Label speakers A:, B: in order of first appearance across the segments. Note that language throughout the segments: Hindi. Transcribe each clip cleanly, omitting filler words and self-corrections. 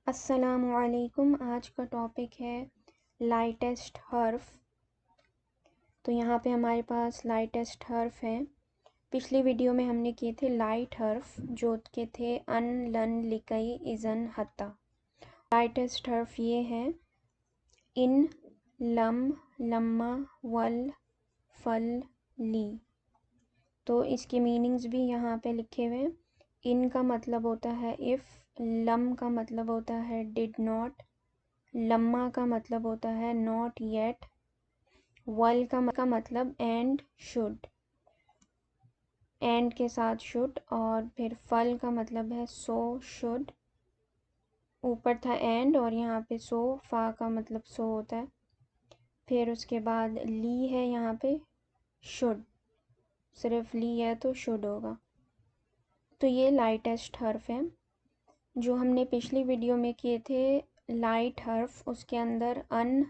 A: अस्सलामुअलैकुम। आज का टॉपिक है लाइटेस्ट हर्फ। तो यहाँ पे हमारे पास लाइटेस्ट हर्फ हैं। पिछली वीडियो में हमने किए थे लाइट हर्फ जो के थे अन लन लिकई इज़न हत्ता। लाइटेस्ट हर्फ ये हैं इन लम लम्मा वल फल ली। तो इसके मीनिंग्स भी यहाँ पे लिखे हुए हैं। इन का मतलब होता है इफ़, लम का मतलब होता है डिड नॉट, लम्मा का मतलब होता है नॉट येट, वल का मतलब एंड शुड, एंड के साथ शुड, और फिर फल का मतलब है सो शुड। ऊपर था एंड और यहाँ पे सो, फा का मतलब सो होता है। फिर उसके बाद ली है यहाँ पे शुड, सिर्फ ली है तो शुड होगा। तो ये लाइटेस्ट हर्फ है। जो हमने पिछली वीडियो में किए थे लाइट हर्फ, उसके अंदर अन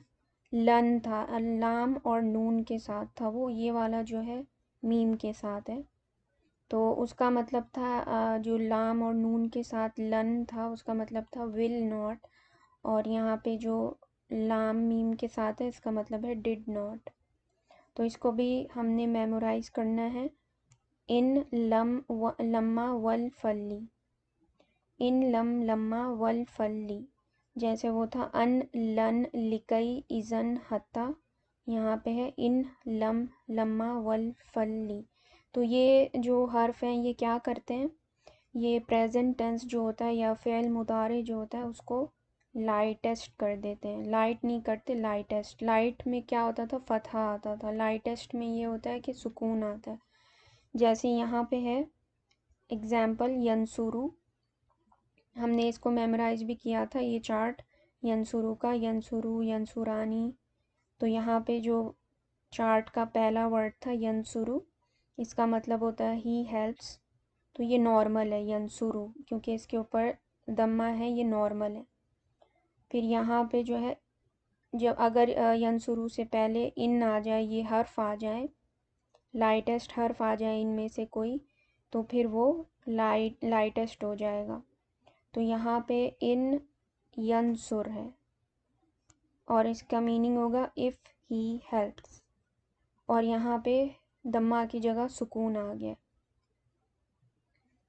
A: लन था, लाम और नून के साथ था। वो ये वाला जो है मीम के साथ है। तो उसका मतलब था जो लाम और नून के साथ लन था उसका मतलब था विल नॉट, और यहाँ पे जो लाम मीम के साथ है इसका मतलब है डिड नॉट। तो इसको भी हमने मेमोराइज करना है। इन लम्मा वल फल्ली, इन लम्मा वल फल्ली। जैसे वो था अन लन लिकई इज़न हत्ता, यहाँ पे है इन लम्मा वल फल्ली। तो ये जो हर्फ हैं ये क्या करते हैं, ये प्रेजेंट टेंस जो होता है या फ़ेल मुदारे जो होता है उसको लाइटेस्ट कर देते हैं। लाइट नहीं करते, लाइटेस्ट। लाइट में क्या होता था, फतहा आता था। लाइटेस्ट में ये होता है कि सुकून आता है। जैसे यहाँ पे है एग्जाम्पल यंसुरु, हमने इसको मेमोराइज भी किया था ये चार्ट यंसुरु का, यंसुरु यंसुरानी। तो यहाँ पे जो चार्ट का पहला वर्ड था यंसुरु, इसका मतलब होता है ही हेल्प्स। तो ये नॉर्मल है यंसुरु, क्योंकि इसके ऊपर दम्मा है, ये नॉर्मल है। फिर यहाँ पे जो है जब अगर यंसुरु से पहले इन आ जाए, ये हर्फ आ जाए, लाइटेस्ट हर्फ आ जाए इनमें से कोई, तो फिर वो लाइटेस्ट हो जाएगा। तो यहाँ पे इन यंसुर है और इसका मीनिंग होगा इफ़ ही हेल्प्स, और यहाँ पे दम्मा की जगह सुकून आ गया।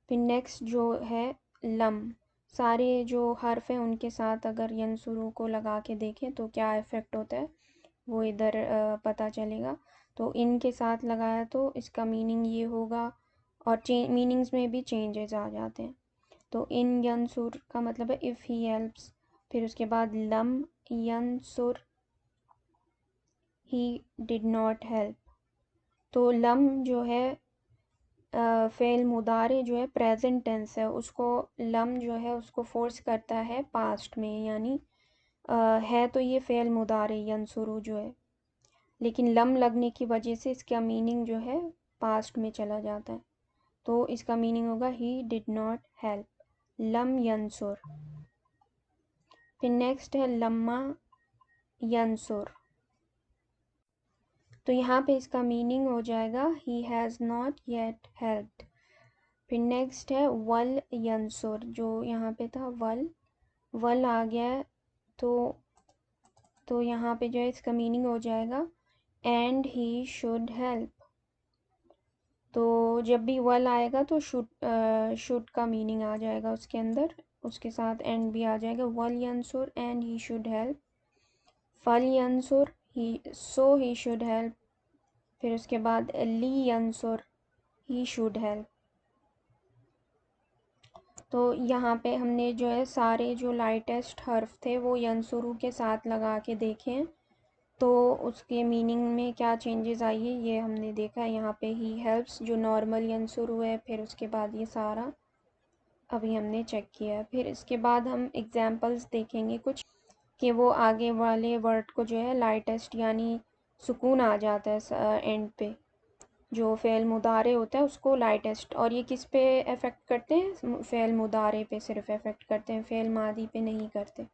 A: फिर नेक्स्ट जो है लम, सारे जो हर्फ हैं उनके साथ अगर यंसुरु को लगा के देखें तो क्या इफ़ेक्ट होता है वो इधर पता चलेगा। तो इनके साथ लगाया तो इसका मीनिंग ये होगा, और मीनिंग्स में भी चेंजेस आ जाते हैं। तो इन यंसुर का मतलब है इफ़ ही हेल्प्स। फिर उसके बाद लम यंसुर ही डिड नॉट हेल्प। तो लम जो है फ़ेल मुदारे जो है प्रेजेंट टेंस है, उसको लम जो है उसको फोर्स करता है पास्ट में, यानी है तो ये फ़ेल मुदारे यंसुरु जो है, लेकिन लम लगने की वजह से इसका मीनिंग जो है पास्ट में चला जाता है। तो इसका मीनिंग होगा ही डिड नॉट हेल्प, लम यंसुर। फिर नेक्स्ट है लम्मा यंसुर, तो यहाँ पे इसका मीनिंग हो जाएगा he has not yet helped. फिर नेक्स्ट है वल यंसुर, जो यहाँ पे था वल, वल आ गया है तो यहाँ पे जो है इसका मीनिंग हो जाएगा एंड ही शुड हेल्प। तो जब भी वल आएगा तो शुड का मीनिंग आ जाएगा उसके अंदर, उसके साथ एंड भी आ जाएगा। वल यंसुर एंड ही शुड हेल्प, फल यंसुर ही सो ही शुड हेल्प। फिर उसके बाद ली यंसुर ही शुड हेल्प। तो यहाँ पे हमने जो है सारे जो लाइटेस्ट हर्फ थे वो यंसुरु के साथ लगा के देखे हैं, तो उसके मीनिंग में क्या चेंजेस आई है ये हमने देखा है। यहाँ पे ही हेल्प्स जो नॉर्मल यंसुरु है, फिर उसके बाद ये सारा अभी हमने चेक किया है। फिर इसके बाद हम एग्जांपल्स देखेंगे कुछ कि वो आगे वाले वर्ड को जो है लाइटेस्ट यानी सुकून आ जाता है एंड पे, जो फ़ेल मुदारे होता है उसको लाइटेस्ट। और ये किस पे अफेक्ट करते हैं, फ़ेल मुदारे पे सिर्फ अफेक्ट करते हैं, फ़ेल मादी पे नहीं करते।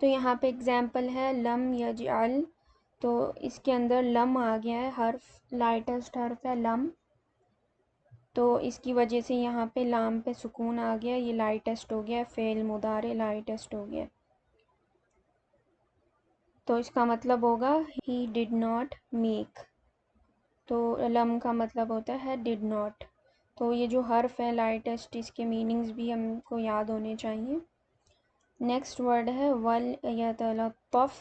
A: तो यहाँ पे एग्जांपल है लम यजअल, तो इसके अंदर लम आ गया है हर्फ, लाइटेस्ट हर्फ है लम। तो इसकी वजह से यहाँ पे लाम पे सुकून आ गया, ये लाइटेस्ट हो गया, फ़ेल मुदारे लाइटेस्ट हो गया। तो इसका मतलब होगा ही डिड नॉट मेक। तो लम का मतलब होता है डिड नॉट। तो ये जो हर्फ है लाइटेस्ट, इसके मीनिंग्स भी हमको याद होने चाहिए। नेक्स्ट वर्ड है वल यतलत्तफ़।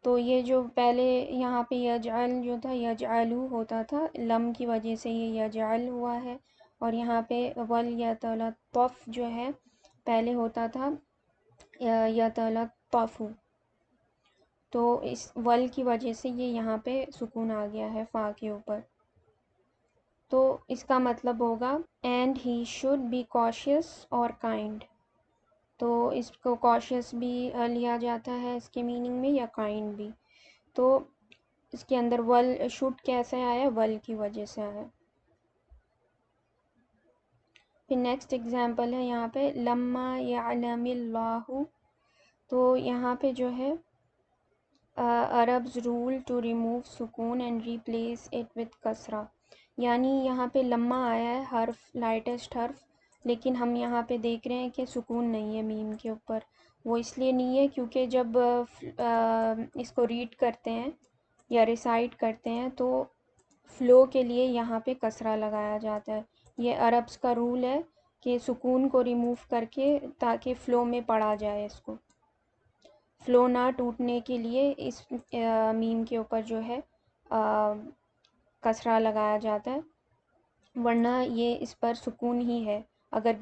A: तो ये जो पहले यहाँ पे यजअल जो था यजअलू होता था, लम की वजह से ये यजअल हुआ है। और यहाँ पे वल यतलत्तफ़ जो है पहले होता था यतलत्तफ़ु। तो इस वल की वजह से ये यहाँ पे सुकून आ गया है फ़ा के ऊपर। तो इसका मतलब होगा and he should be cautious और काइंड। तो इसको कॉशियस भी लिया जाता है इसके मीनिंग में, या काइंड भी। तो इसके अंदर वल शुड कैसे आया, वल की वजह से आया। फिर नेक्स्ट एग्जांपल है यहाँ पे लम्मा यअलमिल्लाहु। तो यहाँ पे जो है अरब्स रूल टू रिमूव सुकून एंड रिप्लेस इट विद कसरा। यानी यहाँ पे लम्मा आया है हर्फ, लाइटेस्ट हर्फ, लेकिन हम यहाँ पे देख रहे हैं कि सुकून नहीं है मीम के ऊपर। वो इसलिए नहीं है क्योंकि जब इसको रीड करते हैं या रिसाइट करते हैं तो फ़्लो के लिए यहाँ पे कसरा लगाया जाता है। ये अरब्स का रूल है कि सुकून को रिमूव करके ताकि फ़्लो में पढ़ा जाए, इसको फ़्लो ना टूटने के लिए इस मीम के ऊपर जो है कसरा लगाया जाता है, वरना ये इस पर सुकून ही है। अगर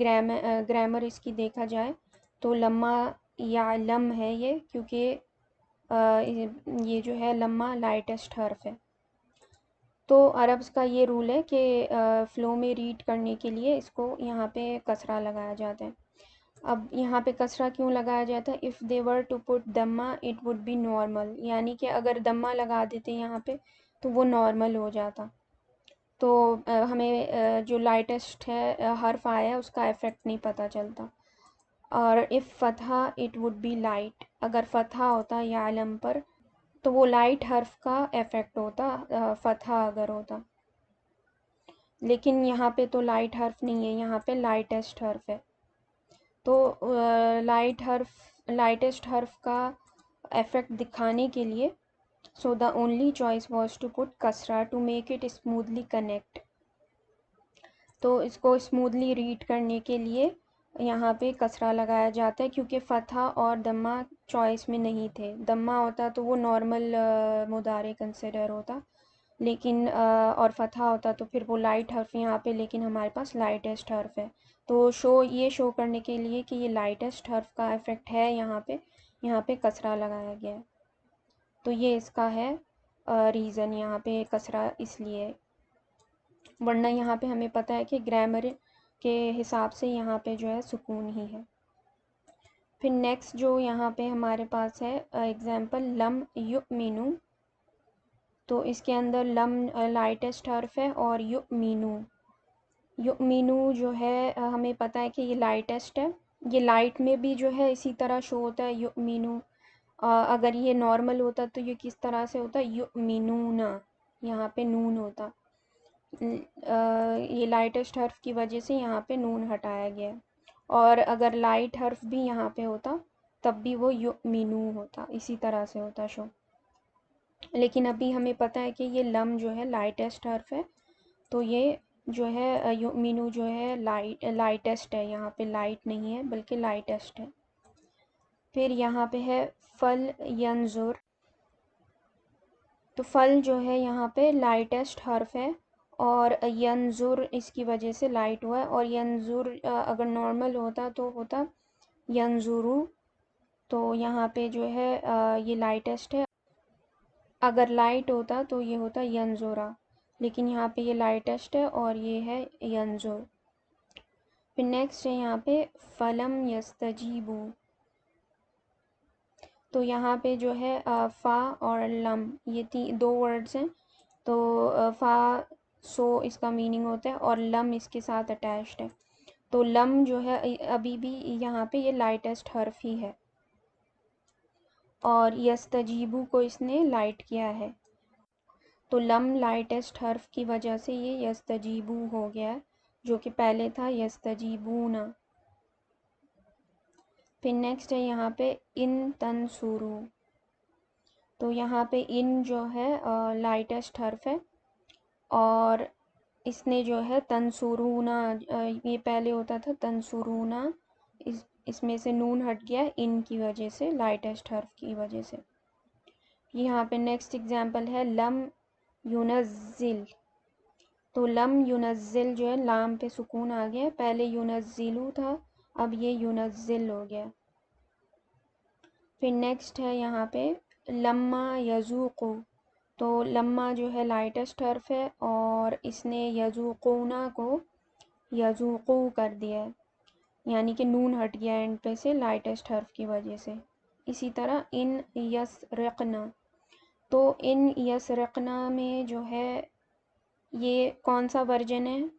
A: ग्रामर इसकी देखा जाए तो लम्मा या लम है ये, क्योंकि ये जो है लम्मा लाइटेस्ट हर्फ है। तो अरब्स का ये रूल है कि फ़्लो में रीड करने के लिए इसको यहाँ पे कसरा लगाया जाता है। अब यहाँ पे कसरा क्यों लगाया जाता है, if they were to put दम्मा इट वुड बी नॉर्मल। यानी कि अगर दम्मा लगा देते यहाँ पे तो वो नॉर्मल हो जाता। तो हमें जो लाइटेस्ट है हर्फ आया है उसका इफ़ेक्ट नहीं पता चलता। और इफ़ फ़तहा इट वुड बी लाइट। अगर फ़तहा होता या आलम पर तो वो लाइट हर्फ का इफ़ेक्ट होता, फ़तहा अगर होता। लेकिन यहाँ पे तो लाइट हर्फ नहीं है, यहाँ पे लाइटेस्ट हर्फ है। तो लाइटेस्ट हर्फ का इफ़ेक्ट दिखाने के लिए so the only choice was to put कसरा to make it smoothly connect. तो इसको स्मूथली रीड करने के लिए यहाँ पे कसरा लगाया जाता है, क्योंकि फ़तहा और दम्मा चॉइस में नहीं थे। दम्मा होता तो वो नॉर्मल मुदारे कंसिडर होता, लेकिन और फ़तहा होता तो फिर वो लाइट हर्फ यहाँ पे, लेकिन हमारे पास लाइटेस्ट हर्फ है। तो ये शो करने के लिए कि ये लाइटेस्ट हर्फ का इफ़ेक्ट है यहाँ पे कसरा लगाया गया है। तो ये इसका है रीज़न, यहाँ पे कसरा इसलिए है। वरना यहाँ पे हमें पता है कि ग्रामर के हिसाब से यहाँ पे जो है सुकून ही है। फिर नेक्स्ट जो यहाँ पे हमारे पास है एग्ज़ाम्पल लम युमिनु। तो इसके अंदर लम लाइटेस्ट हर्फ है और युमिनु जो है हमें पता है कि ये लाइटेस्ट है। ये लाइट में भी जो है इसी तरह शो होता है युमिनु। अगर ये नॉर्मल होता तो ये किस तरह से होता, युमिनूना, यहाँ पे नून होता। ये लाइटेस्ट हर्फ की वजह से यहाँ पे नून हटाया गया है। और अगर लाइट हर्फ भी यहाँ पे होता तब भी वो युमिनू होता, इसी तरह से होता शो। लेकिन अभी हमें पता है कि ये लम जो है लाइटेस्ट हर्फ है, तो ये जो है युमिनू जो है लाइटेस्ट है, यहाँ पे लाइट नहीं है बल्कि लाइटेस्ट है। फिर यहाँ पे है फल यंजुर। तो फल जो है यहाँ पे लाइटेस्ट हर्फ है और यंजुर इसकी वजह से लाइट हुआ है। और यंजुर अगर नॉर्मल होता तो होता यंजुरू। तो यहाँ पे जो है ये लाइटेस्ट है। अगर लाइट होता तो ये होता यंजुरा, लेकिन यहाँ पे ये लाइटेस्ट है और ये है यंजुर। फिर नेक्स्ट है यहाँ पे फलम यस्तजीबू। तो यहाँ पे जो है फ़ा और लम ये दो वर्ड्स हैं। तो फ़ा सो इसका मीनिंग होता है और लम इसके साथ अटैच्ड है। तो लम जो है अभी भी यहाँ पे ये लाइटेस्ट हर्फ ही है और यस्तजीबू को इसने लाइट किया है। तो लम लाइटेस्ट हर्फ की वजह से ये यस्तजीबू हो गया है। जो कि पहले था यस्तजीबूना। फिर नेक्स्ट है यहाँ पे इन तंसुरू। तो यहाँ पे इन जो है लाइटेस्ट हर्फ है, और इसने जो है तंसुरूना, ये पहले होता था तंसुरूना, इसमें से नून हट गया इन की वजह से, लाइटेस्ट हर्फ की वजह से। यहाँ पे नेक्स्ट एग्जांपल है लम युनज़िल। तो लम युनज़िल जो है लाम पे सुकून आ गया, पहले युनज़िलू था, अब ये युनज़िल हो गया। फिर नेक्स्ट है यहाँ पे लम्मा यज़ूक़ु। तो लम्मा जो है लाइटेस्ट हर्फ है, और इसने यज़ूक़ूना को यज़ूक़ू कर दिया है, यानी कि नून हट गया एंड पे से लाइटेस्ट हर्फ की वजह से। इसी तरह इन यसरिक़ना। तो इन यसरिक़ना में जो है ये कौन सा वर्जन है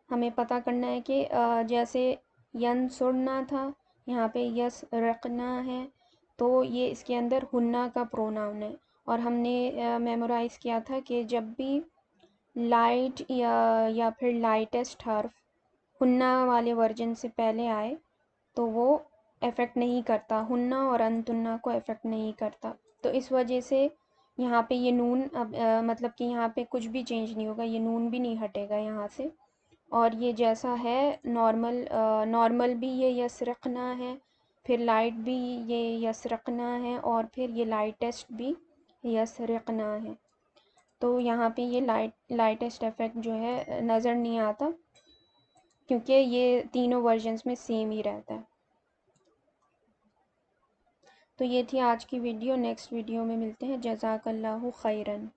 A: हमें पता करना है कि जैसे यंसुरना था, यहाँ पे यसरिक़ना है, तो ये इसके अंदर हुन्ना का प्रोनाउन है। और हमने मेमोराइज़ किया था कि जब भी लाइट या फिर लाइटेस्ट हर्फ हुन्ना वाले वर्जन से पहले आए तो वो इफ़ेक्ट नहीं करता, हुन्ना और अंतुन्ना को इफ़ेक्ट नहीं करता। तो इस वजह से यहाँ पे ये नून अब मतलब कि यहाँ पे कुछ भी चेंज नहीं होगा, ये नून भी नहीं हटेगा यहाँ से, और ये जैसा है नॉर्मल, नॉर्मल भी ये यसरकना है, फिर लाइट भी ये यसरकना है, और फिर ये लाइटेस्ट भी यसरकना है। तो यहाँ पे ये लाइटेस्ट इफ़ेक्ट जो है नज़र नहीं आता, क्योंकि ये तीनों वर्जन्स में सेम ही रहता है। तो ये थी आज की वीडियो, नेक्स्ट वीडियो में मिलते हैं। जज़ाकल्लाहु खैरन।